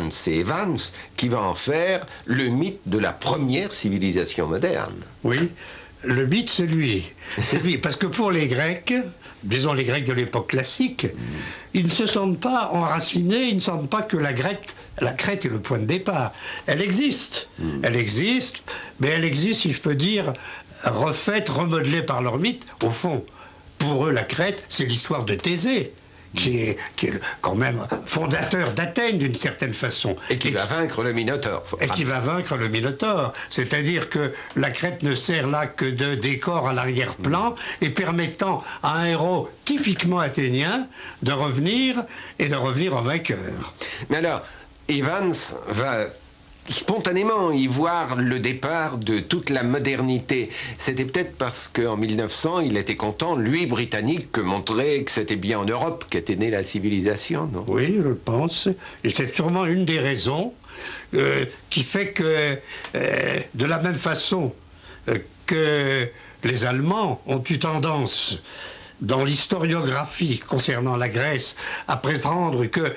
c'est Evans qui va en faire le mythe de la première civilisation moderne. Oui, le mythe, c'est lui. C'est lui, parce que pour les Grecs, disons les Grecs de l'époque classique, ils ne se sentent pas enracinés, ils ne sentent pas que la Crète est le point de départ. Elle existe, mais elle existe, si je peux dire, refaite, remodelée par leur mythe. Au fond, pour eux, la Crète, c'est l'histoire de Thésée, qui est quand même fondateur d'Athènes d'une certaine façon. Et qui va vaincre le Minotaure. C'est-à-dire que la Crète ne sert là que de décor à l'arrière-plan et permettant à un héros typiquement athénien de revenir en vainqueur. Mais alors, Evans va spontanément y voir le départ de toute la modernité. C'était peut-être parce qu'en 1900, il était content, lui, britannique, que montrer que c'était bien en Europe qu'était née la civilisation, non? Oui, je pense. Et c'est sûrement une des raisons qui fait que, de la même façon que les Allemands ont eu tendance, dans l'historiographie concernant la Grèce, à prétendre que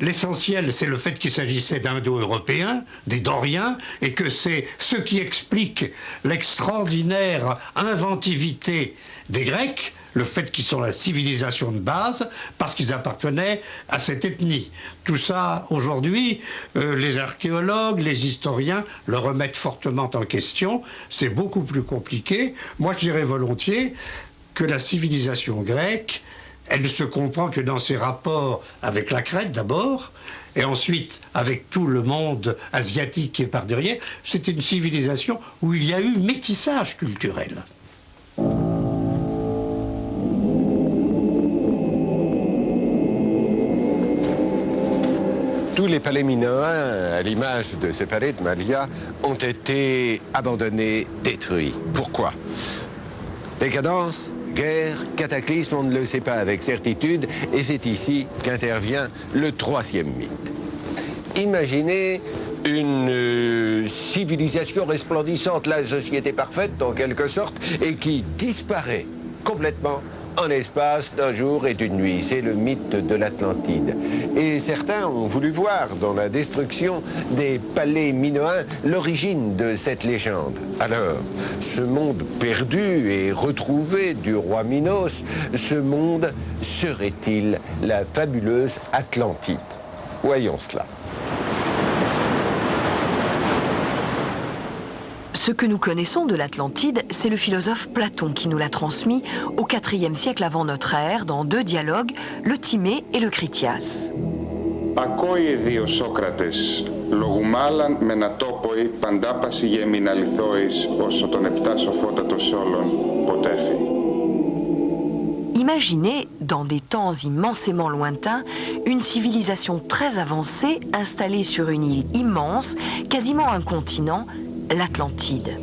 l'essentiel, c'est le fait qu'il s'agissait d'Indo-Européens, des Doriens, et que c'est ce qui explique l'extraordinaire inventivité des Grecs, le fait qu'ils sont la civilisation de base, parce qu'ils appartenaient à cette ethnie. Tout ça, aujourd'hui, les archéologues, les historiens le remettent fortement en question. C'est beaucoup plus compliqué. Moi, je dirais volontiers que la civilisation grecque, elle ne se comprend que dans ses rapports avec la Crète d'abord, et ensuite avec tout le monde asiatique qui est par derrière. C'est une civilisation où il y a eu métissage culturel. Tous les palais minoens, à l'image de ces palais de Malia, ont été abandonnés, détruits. Pourquoi? Décadence, guerre, cataclysme, on ne le sait pas avec certitude, et c'est ici qu'intervient le troisième mythe. Imaginez une civilisation resplendissante, la société parfaite en quelque sorte, et qui disparaît complètement en l'espace d'un jour et d'une nuit. C'est le mythe de l'Atlantide. Et certains ont voulu voir dans la destruction des palais minoens l'origine de cette légende. Alors, ce monde perdu et retrouvé du roi Minos, ce monde serait-il la fabuleuse Atlantide? Voyons cela. Ce que nous connaissons de l'Atlantide, c'est le philosophe Platon qui nous l'a transmis au IVe siècle avant notre ère dans deux dialogues, le Timée et le Critias. Ακόει δύο Σόκρατες, λογουμάλαν με να τόποι παντάπαση γέμιν αληθόης όσο τον επτά σοφότατος όλων ποτέφη. Imaginez, dans des temps immensément lointains, une civilisation très avancée installée sur une île immense, quasiment un continent, l'Atlantide.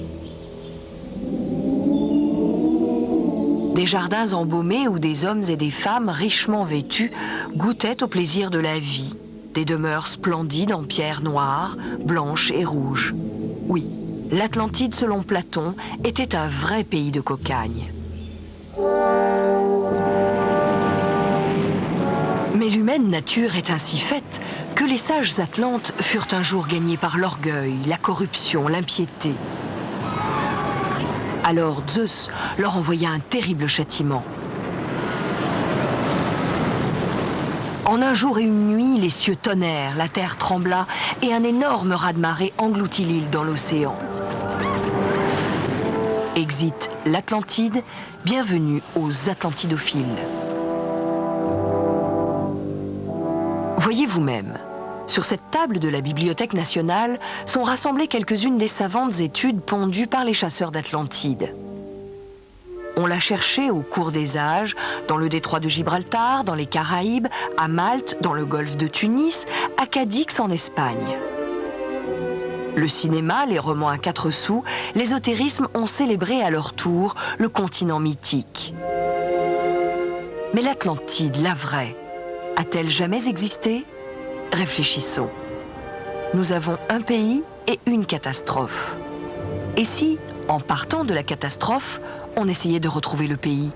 Des jardins embaumés où des hommes et des femmes richement vêtus goûtaient au plaisir de la vie, des demeures splendides en pierre noire, blanche et rouge. Oui, l'Atlantide, selon Platon, était un vrai pays de cocagne. Mais l'humaine nature est ainsi faite que les sages Atlantes furent un jour gagnés par l'orgueil, la corruption, l'impiété. Alors Zeus leur envoya un terrible châtiment. En un jour et une nuit, les cieux tonnèrent, la terre trembla et un énorme raz-de-marée engloutit l'île dans l'océan. Exit l'Atlantide, bienvenue aux Atlantidophiles. Voyez vous-même, sur cette table de la Bibliothèque nationale sont rassemblées quelques-unes des savantes études pondues par les chasseurs d'Atlantide. On l'a cherché au cours des âges, dans le détroit de Gibraltar, dans les Caraïbes, à Malte, dans le golfe de Tunis, à Cadix en Espagne. Le cinéma, les romans à 4 sous, l'ésotérisme ont célébré à leur tour le continent mythique. Mais l'Atlantide, la vraie, a-t-elle jamais existé? Réfléchissons. Nous avons un pays et une catastrophe. Et si, en partant de la catastrophe, on essayait de retrouver le pays?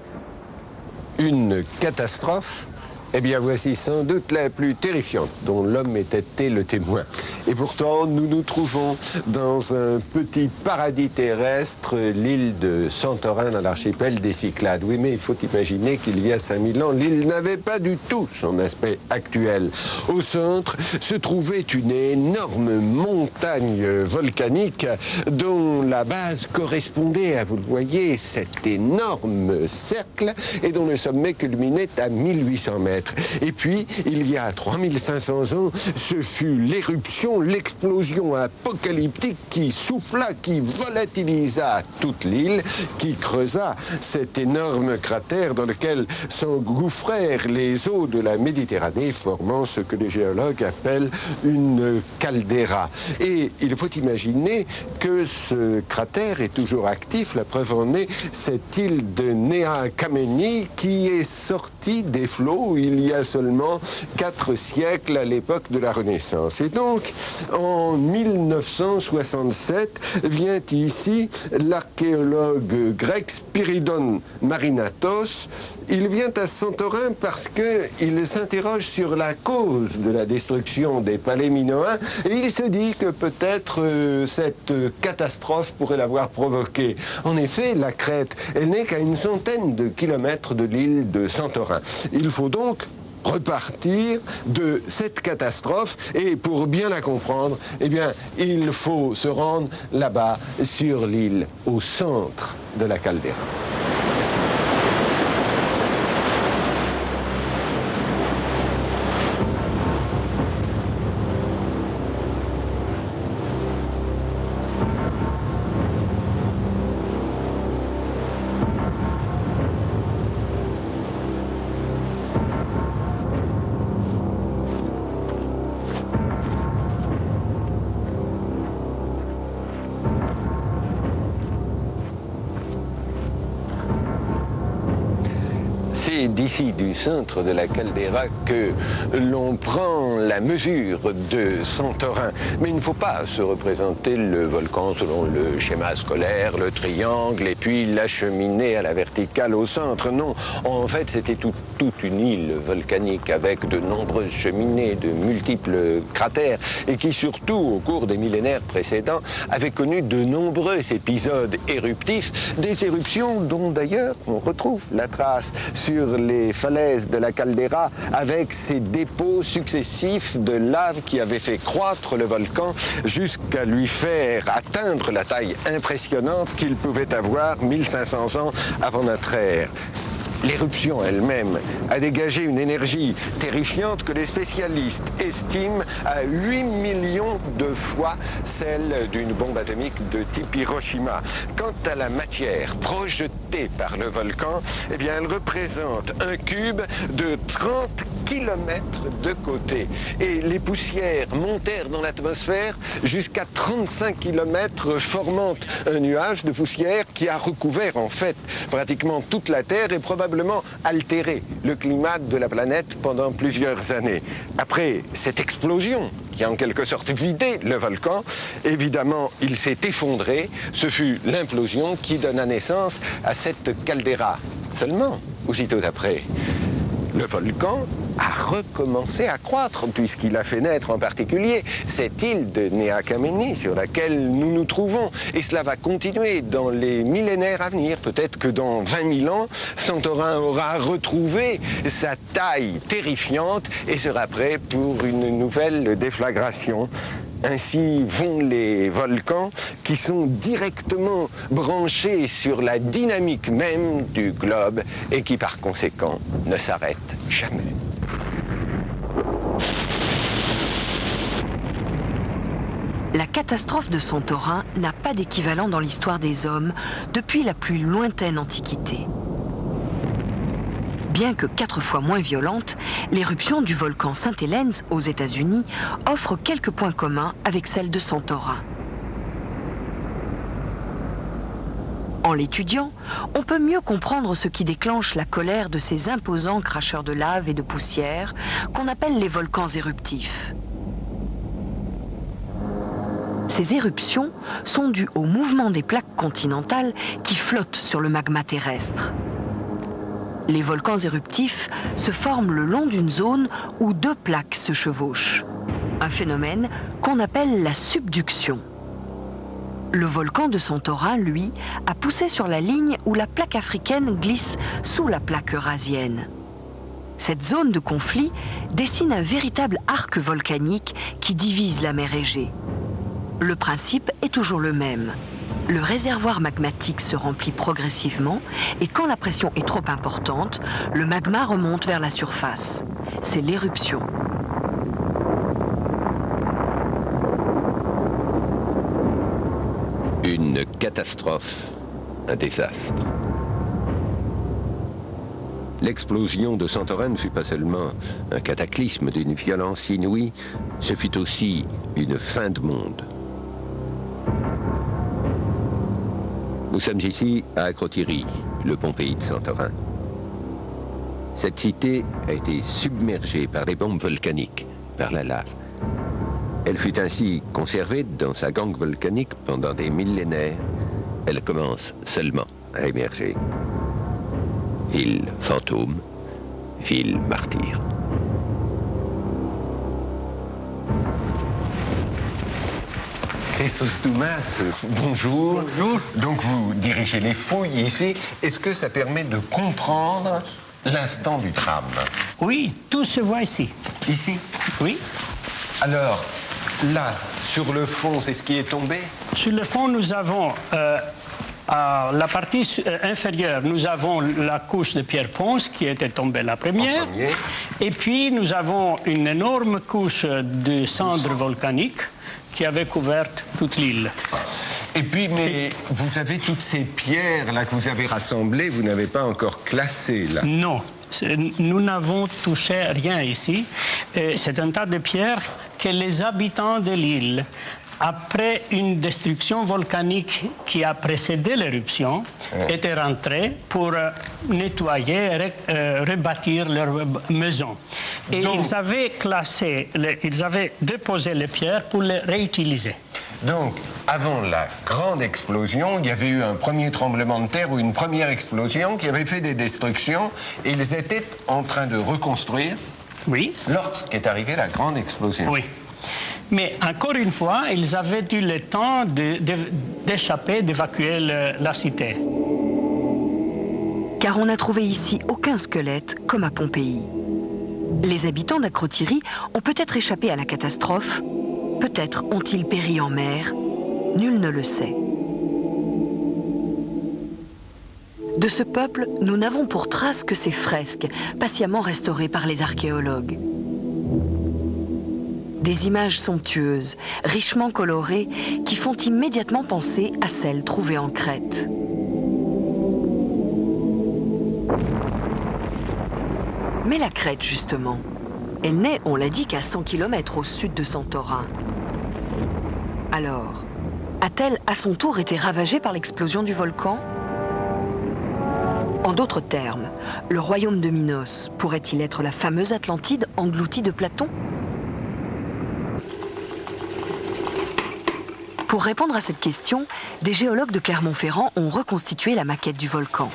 Une catastrophe? Eh bien, voici sans doute la plus terrifiante dont l'homme ait été le témoin. Et pourtant, nous nous trouvons dans un petit paradis terrestre, l'île de Santorin dans l'archipel des Cyclades. Oui, mais il faut imaginer qu'il y a 5000 ans, l'île n'avait pas du tout son aspect actuel. Au centre se trouvait une énorme montagne volcanique dont la base correspondait à, vous le voyez, cet énorme cercle et dont le sommet culminait à 1800 mètres. Et puis, il y a 3500 ans, ce fut l'éruption, l'explosion apocalyptique qui souffla, qui volatilisa toute l'île, qui creusa cet énorme cratère dans lequel s'engouffrèrent les eaux de la Méditerranée, formant ce que les géologues appellent une caldeira. Et il faut imaginer que ce cratère est toujours actif. La preuve en est cette île de Nea Kamenni qui est sortie des flots il y a seulement 4 siècles à l'époque de la Renaissance. Et donc, en 1967, vient ici l'archéologue grec Spiridon Marinatos. Il vient à Santorin parce qu'il s'interroge sur la cause de la destruction des palais minoens et il se dit que peut-être cette catastrophe pourrait l'avoir provoqué. En effet, la Crète, elle n'est qu'à une centaine de kilomètres de l'île de Santorin. Il faut donc repartir de cette catastrophe et pour bien la comprendre, eh bien, il faut se rendre là-bas sur l'île, au centre de la caldeira. C'est d'ici, du centre de la caldeira, que l'on prend la mesure de Santorin. Mais il ne faut pas se représenter le volcan selon le schéma scolaire, le triangle, et puis la cheminée à la verticale au centre. Non, en fait, c'était toute une île volcanique avec de nombreuses cheminées, de multiples cratères, et qui surtout, au cours des millénaires précédents, avait connu de nombreux épisodes éruptifs, des éruptions dont d'ailleurs on retrouve la trace sur les falaises de la caldeira avec ces dépôts successifs de lave qui avaient fait croître le volcan jusqu'à lui faire atteindre la taille impressionnante qu'il pouvait avoir 1500 ans avant notre ère. L'éruption elle-même a dégagé une énergie terrifiante que les spécialistes estiment à 8 millions de fois celle d'une bombe atomique de type Hiroshima. Quant à la matière projetée par le volcan, eh bien, elle représente un cube de 30 kilomètres de côté. Et les poussières montèrent dans l'atmosphère jusqu'à 35 kilomètres, formant un nuage de poussière qui a recouvert en fait pratiquement toute la Terre et probablement altéré le climat de la planète pendant plusieurs années. Après cette explosion qui a en quelque sorte vidé le volcan, évidemment il s'est effondré. Ce fut l'implosion qui donna naissance à cette caldeira. Seulement, aussitôt après, le volcan a recommencé à croître puisqu'il a fait naître en particulier cette île de Nea Kamenni sur laquelle nous nous trouvons. Et cela va continuer dans les millénaires à venir. Peut-être que dans 20 000 ans, Santorin aura retrouvé sa taille terrifiante et sera prêt pour une nouvelle déflagration. Ainsi vont les volcans qui sont directement branchés sur la dynamique même du globe et qui par conséquent ne s'arrêtent jamais. La catastrophe de Santorin n'a pas d'équivalent dans l'histoire des hommes depuis la plus lointaine Antiquité. Bien que 4 fois moins violente, l'éruption du volcan Saint Helens aux États-Unis offre quelques points communs avec celle de Santorin. En l'étudiant, on peut mieux comprendre ce qui déclenche la colère de ces imposants cracheurs de lave et de poussière qu'on appelle les volcans éruptifs. Ces éruptions sont dues au mouvement des plaques continentales qui flottent sur le magma terrestre. Les volcans éruptifs se forment le long d'une zone où deux plaques se chevauchent, un phénomène qu'on appelle la subduction. Le volcan de Santorin, lui, a poussé sur la ligne où la plaque africaine glisse sous la plaque eurasienne. Cette zone de conflit dessine un véritable arc volcanique qui divise la mer Égée. Le principe est toujours le même. Le réservoir magmatique se remplit progressivement et quand la pression est trop importante, le magma remonte vers la surface. C'est l'éruption. Une catastrophe, un désastre. L'explosion de Santorin ne fut pas seulement un cataclysme d'une violence inouïe, ce fut aussi une fin de monde. Nous sommes ici à Akrotiri, le Pompéi de Santorin. Cette cité a été submergée par les bombes volcaniques, par la lave. Elle fut ainsi conservée dans sa gangue volcanique pendant des millénaires. Elle commence seulement à émerger. Ville fantôme, ville martyre. Christos Doumas, bonjour. Bonjour. Donc vous dirigez les fouilles ici. Est-ce que ça permet de comprendre l'instant du drame? Oui, tout se voit ici. Ici? Oui. Alors, là, sur le fond, c'est ce qui est tombé? Sur le fond, nous avons, à la partie inférieure, nous avons la couche de pierre ponce qui était tombée la première. Et puis, nous avons une énorme couche de cendres volcaniques qui avait couvert toute l'île. Et puis, mais vous avez toutes ces pierres là que vous avez rassemblées, vous n'avez pas encore classé là? Non, nous n'avons touché rien ici. C'est un tas de pierres que les habitants de l'île, après une destruction volcanique qui a précédé l'éruption, étaient rentrés pour nettoyer et rebâtir leur maison. Et donc, ils avaient déposé les pierres pour les réutiliser. Donc, avant la grande explosion, il y avait eu un premier tremblement de terre ou une première explosion qui avait fait des destructions et ils étaient en train de reconstruire. Oui. Lorsqu'est arrivée la grande explosion. Oui. Mais encore une fois, ils avaient eu le temps d'échapper, d'évacuer la cité. Car on n'a trouvé ici aucun squelette comme à Pompéi. Les habitants d'Akrotiri ont peut-être échappé à la catastrophe, peut-être ont-ils péri en mer, nul ne le sait. De ce peuple, nous n'avons pour trace que ces fresques, patiemment restaurées par les archéologues. Des images somptueuses, richement colorées, qui font immédiatement penser à celles trouvées en Crète. Mais la Crète, justement, elle n'est, on l'a dit, qu'à 100 km au sud de Santorin. Alors, a-t-elle à son tour été ravagée par l'explosion du volcan? En d'autres termes, le royaume de Minos pourrait-il être la fameuse Atlantide engloutie de Platon? Pour répondre à cette question, des géologues de Clermont-Ferrand ont reconstitué la maquette du volcan.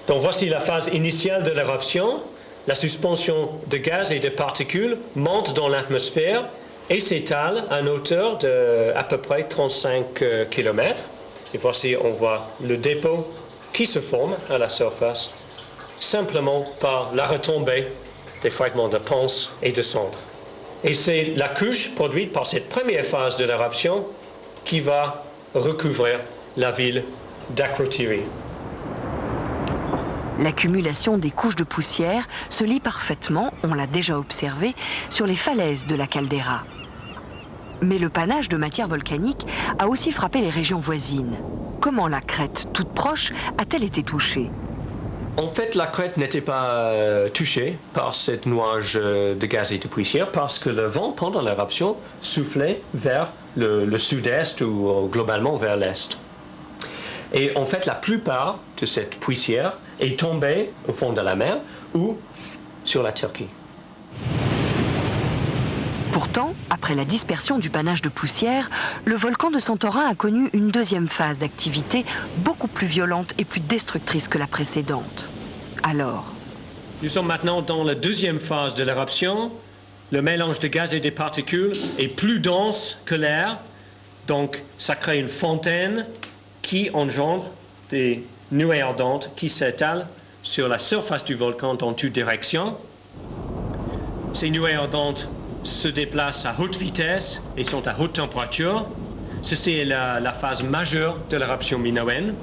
Donc voici la phase initiale de l'éruption. La suspension de gaz et de particules monte dans l'atmosphère et s'étale à une hauteur d'à peu près 35 km. Et voici, on voit le dépôt qui se forme à la surface simplement par la retombée des fragments de ponce et de cendres. Et c'est la couche produite par cette première phase de l'éruption qui va recouvrir la ville d'Akrotiri. L'accumulation des couches de poussière se lie parfaitement, on l'a déjà observé, sur les falaises de la caldeira. Mais le panache de matière volcanique a aussi frappé les régions voisines. Comment la Crète, toute proche, a-t-elle été touchée? En fait, la Crète n'était pas touchée par cette nuage de gaz et de poussière parce que le vent, pendant l'éruption, soufflait vers le sud-est ou globalement vers l'est. Et en fait, la plupart de cette poussière est tombée au fond de la mer ou sur la Turquie. Pourtant, après la dispersion du panache de poussière, le volcan de Santorin a connu une deuxième phase d'activité beaucoup plus violente et plus destructrice que la précédente. Alors, nous sommes maintenant dans la deuxième phase de l'éruption. Le mélange de gaz et de particules est plus dense que l'air, donc ça crée une fontaine qui engendre des nuées ardentes qui s'étalent sur la surface du volcan dans toutes directions. Ces nuées ardentes se déplacent à haute vitesse et sont à haute température. Ceci est la phase majeure de l'éruption minoenne.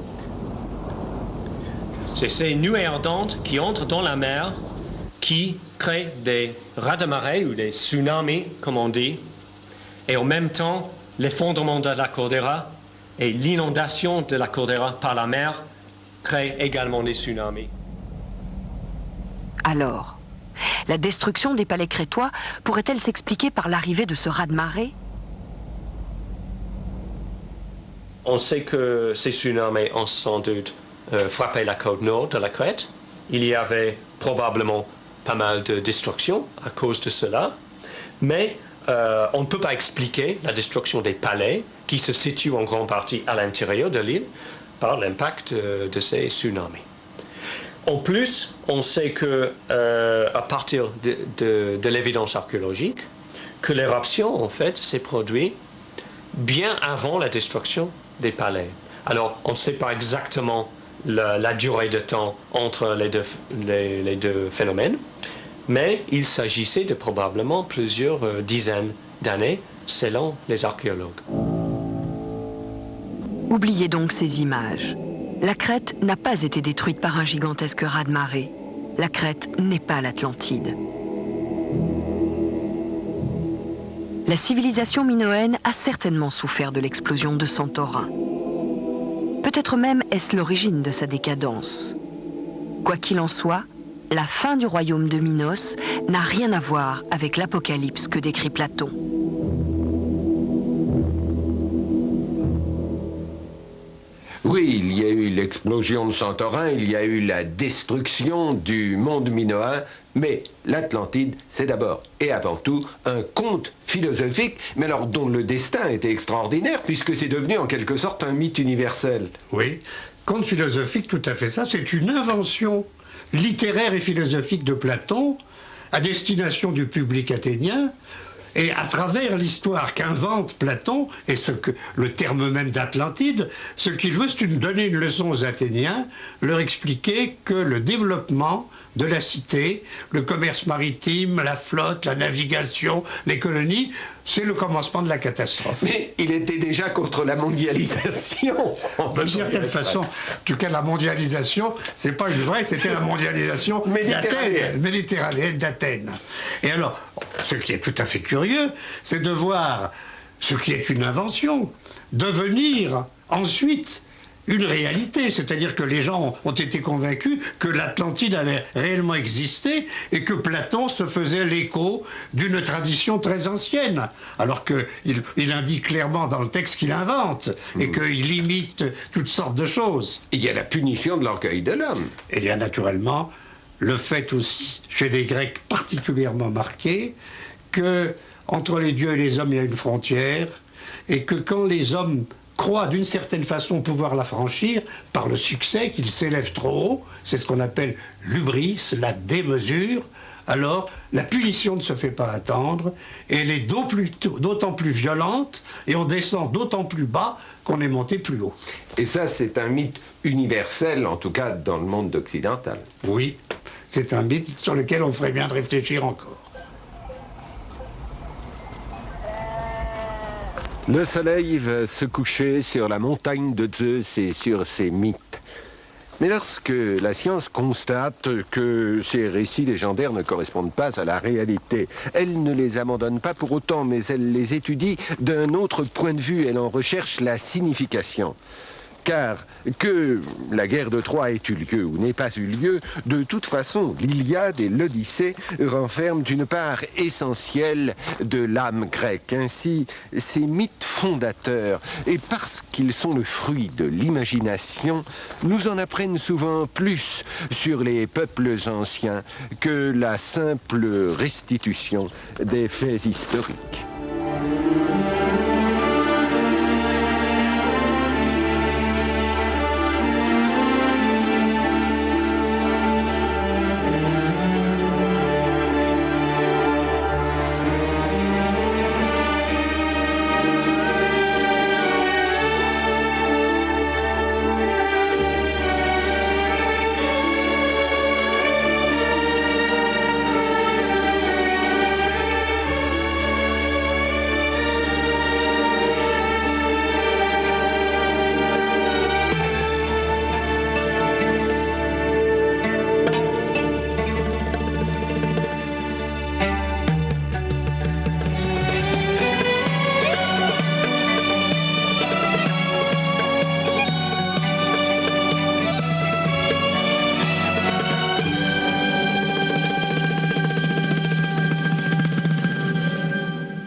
C'est ces nuées ardentes qui entrent dans la mer qui créent des raz-de-marée ou des tsunamis, comme on dit. Et en même temps, l'effondrement de la caldeira et l'inondation de la caldeira par la mer créent également des tsunamis. Alors, la destruction des palais crétois pourrait-elle s'expliquer par l'arrivée de ce raz-de-marée? On sait que ces tsunamis ont sans doute frappé la côte nord de la Crète. Il y avait probablement pas mal de destruction à cause de cela, mais on ne peut pas expliquer la destruction des palais qui se situent en grande partie à l'intérieur de l'île par l'impact de ces tsunamis. En plus, on sait que, à partir de l'évidence archéologique, que l'éruption, en fait, s'est produite bien avant la destruction des palais. Alors, on ne sait pas exactement la durée de temps entre les deux phénomènes, mais il s'agissait de probablement plusieurs dizaines d'années, selon les archéologues. Oubliez donc ces images. La Crète n'a pas été détruite par un gigantesque raz-de-marée. La Crète n'est pas l'Atlantide. La civilisation minoenne a certainement souffert de l'explosion de Santorin. Peut-être même est-ce l'origine de sa décadence. Quoi qu'il en soit, la fin du royaume de Minos n'a rien à voir avec l'apocalypse que décrit Platon. Oui, il y a eu l'explosion de Santorin, il y a eu la destruction du monde minoen, mais l'Atlantide, c'est d'abord et avant tout un conte philosophique, mais alors dont le destin était extraordinaire, puisque c'est devenu en quelque sorte un mythe universel. Oui, conte philosophique, tout à fait ça, c'est une invention littéraire et philosophique de Platon à destination du public athénien. Et à travers l'histoire qu'invente Platon, et le terme même d'Atlantide, ce qu'il veut, c'est donner une leçon aux Athéniens, leur expliquer que le développement de la cité, le commerce maritime, la flotte, la navigation, les colonies, c'est le commencement de la catastrophe. Mais il était déjà contre la mondialisation. D'une certaine façon, en tout cas la mondialisation, c'est pas une vraie, c'était la mondialisation méditerranéenne d'Athènes. Et alors, ce qui est tout à fait curieux, c'est de voir ce qui est une invention devenir ensuite une réalité, c'est-à-dire que les gens ont été convaincus que l'Atlantide avait réellement existé et que Platon se faisait l'écho d'une tradition très ancienne, alors qu'il indique clairement dans le texte qu'il invente et qu'il imite toutes sortes de choses. Il y a la punition de l'orgueil de l'homme. Et il y a naturellement le fait aussi, chez les Grecs particulièrement marqué, que entre les dieux et les hommes il y a une frontière et que quand les hommes croient d'une certaine façon pouvoir la franchir par le succès, qu'ils s'élèvent trop haut, c'est ce qu'on appelle l'hubris, la démesure, alors la punition ne se fait pas attendre, et elle est d'autant plus violente, et on descend d'autant plus bas qu'on est monté plus haut. Et ça, c'est un mythe universel, en tout cas dans le monde occidental. Oui, c'est un mythe sur lequel on ferait bien de réfléchir encore. Le soleil va se coucher sur la montagne de Zeus et sur ses mythes. Mais lorsque la science constate que ces récits légendaires ne correspondent pas à la réalité, elle ne les abandonne pas pour autant, mais elle les étudie d'un autre point de vue. Elle en recherche la signification. Car que la guerre de Troie ait eu lieu ou n'ait pas eu lieu, de toute façon, l'Iliade et l'Odyssée renferment une part essentielle de l'âme grecque. Ainsi, ces mythes fondateurs, et parce qu'ils sont le fruit de l'imagination, nous en apprennent souvent plus sur les peuples anciens que la simple restitution des faits historiques.